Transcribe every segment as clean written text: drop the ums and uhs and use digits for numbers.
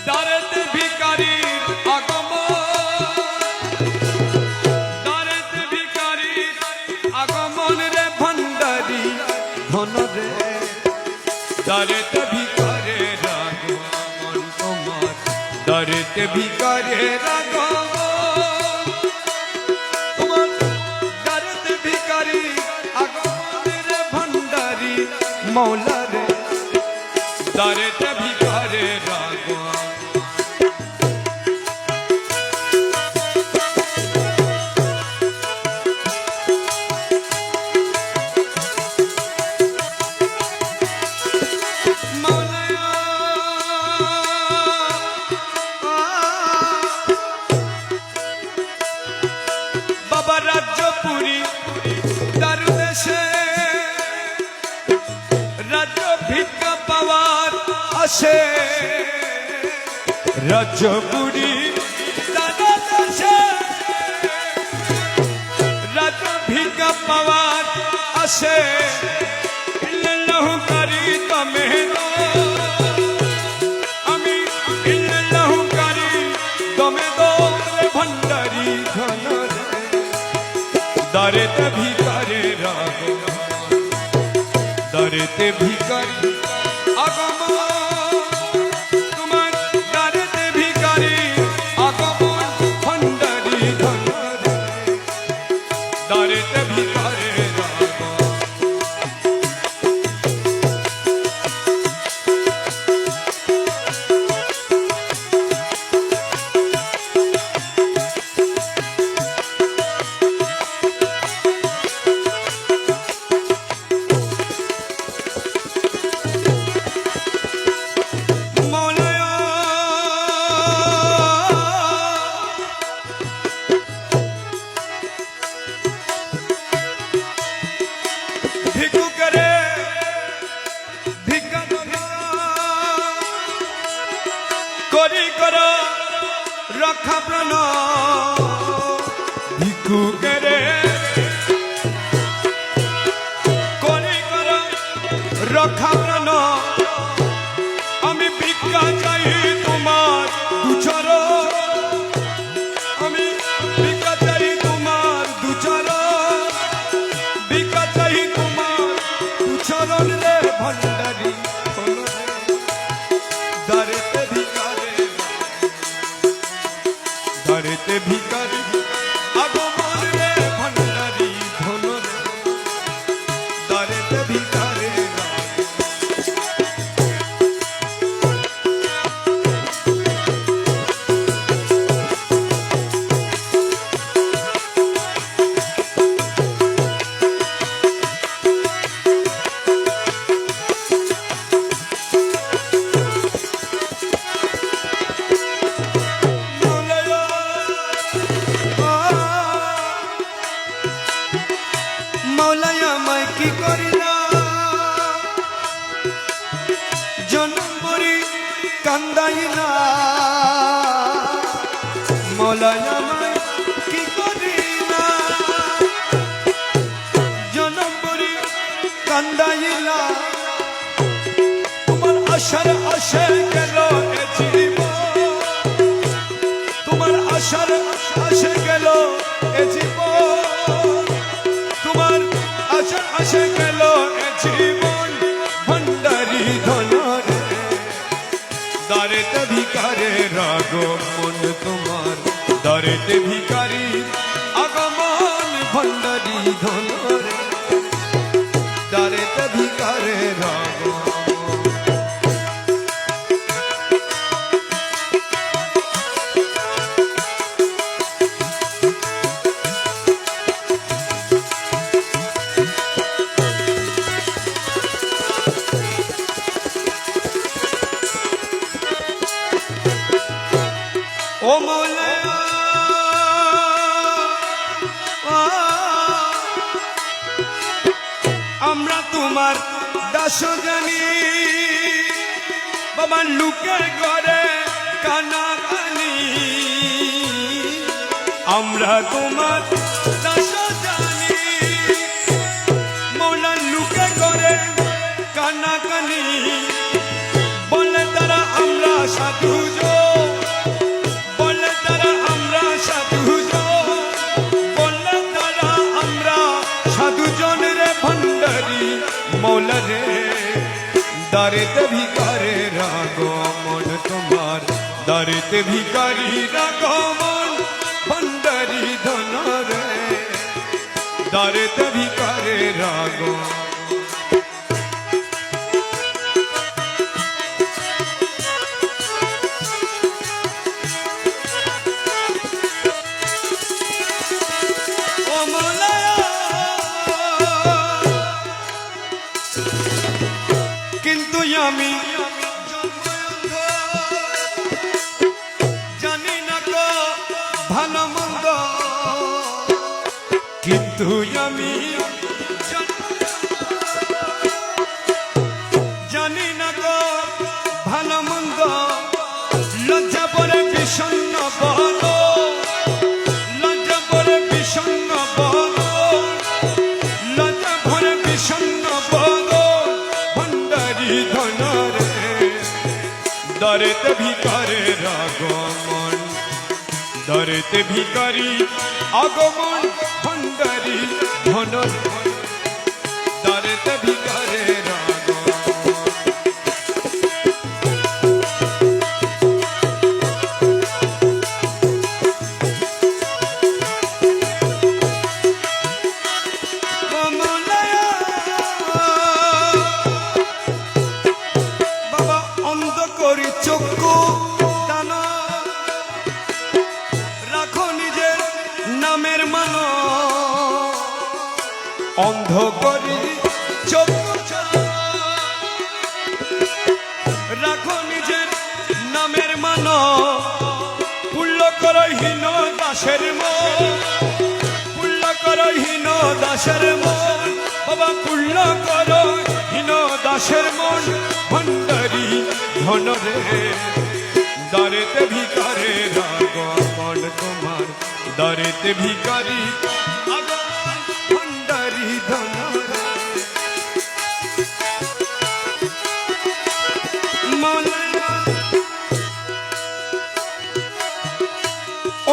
দারেতে ভিখারির আগমন, দারেতে ভিখারির আগমন রে ভান্ডারি ধন রে, দারেতে ভিখারের আগমন তোমার, দারেতে ভিখারের আগমন তোমার, দারেতে ভিখারির আগমন রে ভান্ডারি মৌলা রে, দারেতে ভিখারের আগমন। বাবা রাজ্যপুরী তার দেশে রাজ্য ভিক্ষা পাওয়ার আসে, রাজ্যপুরী তার দেশে রাজ্য ভিক্ষা পাওয়ার আসে, লহুকারি তমে আমি লহুকারি তমে দো ভণ্ডারি ধন রে, দারেতে ভিখারের আগমন, দারেতে ভিখারি আগমন তোমার, দারেতে ভিখারি আগমন ভণ্ডারি ধন রে, দারেতে ভিখারের আগমন। করি কর রক্ষা প্রাণ ভিক্ষুকেরে, করি কর রক্ষা প্রাণ, আমি ভিক্ষা চাই তোমার দুচর, আমি ভিক্ষা চাই তোমার দুচর, ভিক্ষা চাই তোমার দুচরণ রে ভণ্ডারি দারেতে ভিখারের, দারেতে ভিখারি আগমন রে ভণ্ডারি ধন রে, দারেতে ভিখারের কি করিলা জনম মরি কান্দাইলা, মৌলায় আমায় কি করিলা জনম মরি কান্দাইলা, তোমার আশার আশে গেল এ জীবন, তোমার আশার আশে গেল এ জীবন, তোমার আশার আশে গেল এ জীবন ভণ্ডারি ধন রে, দারেতে ভিখারের আগমন তোমার, দারেতে ভিখারি আগমন ভণ্ডারি ধন রে, দারেতে ভিখারের আগমন। ও মৌলা আমরা তোমার দাস জানি, বাবা লুকের ঘরে কানা কানি, আমরা তোমার দাস জানি, মৌলা লুকের ঘরে কানা কানি, বলে তারা আমরা সাধু। দারেতে ভিকারি রাগমন ভণ্ডারি ধন রে দারেতে ভিকারে রাগমন কিন্তু আমি জানি না গো ভালো মন্দ কিন্তু আমি জানি না গো ভালো মন্দ লজ্জা পরে বিষণ্ণ বল লজ্জা পরে বিষণ্ণ বল লজ্জা পরে বিষণ্ণ বল ধন রে দারেতে ভিকারে আগমন দারেতে ভিকারি আগমন ভণ্ডারি ধন দারেতে ভিকারে চক্ষু দান রাখো নিজের নামের মান অন্ধ করি চক্ষু রাখো নিজের নামের মান পুল্য করো হীন দাসের মন পুল্য করো হীন দাসের মন বাবা পুল্য করো হীন দাসের মন ভণ্ডারি ধন রে দারেতে ভিকারে আগমন তোমার দারেতে ভিকারি আগমন ভণ্ডারি ধন রে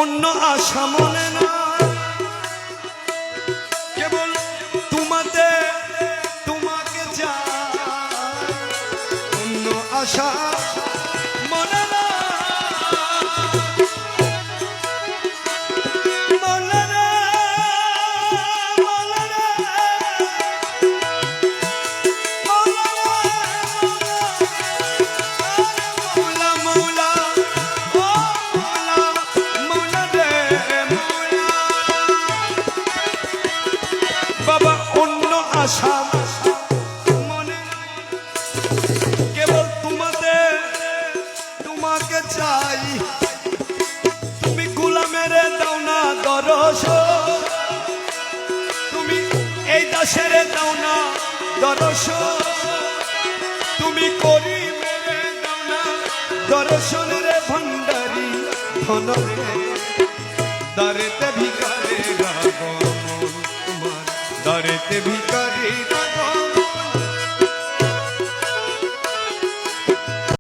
অন্য আশা মনে না কেবল তোমাকে চাই অন্য আশা মনে না মনে না মনে না মৌলা মৌলা ও মৌলা মৌলা রে মৌলা বাবা অন্য আশা চাই তুমি গোলামের দাও না দরস তুমি এই দাসের দাও না দরস তুমি করি মেরে দাও না দর্শন রে ভণ্ডারি ধন রে দারেতে ভিকারে আগমন তোমার দারেতে ভিকারি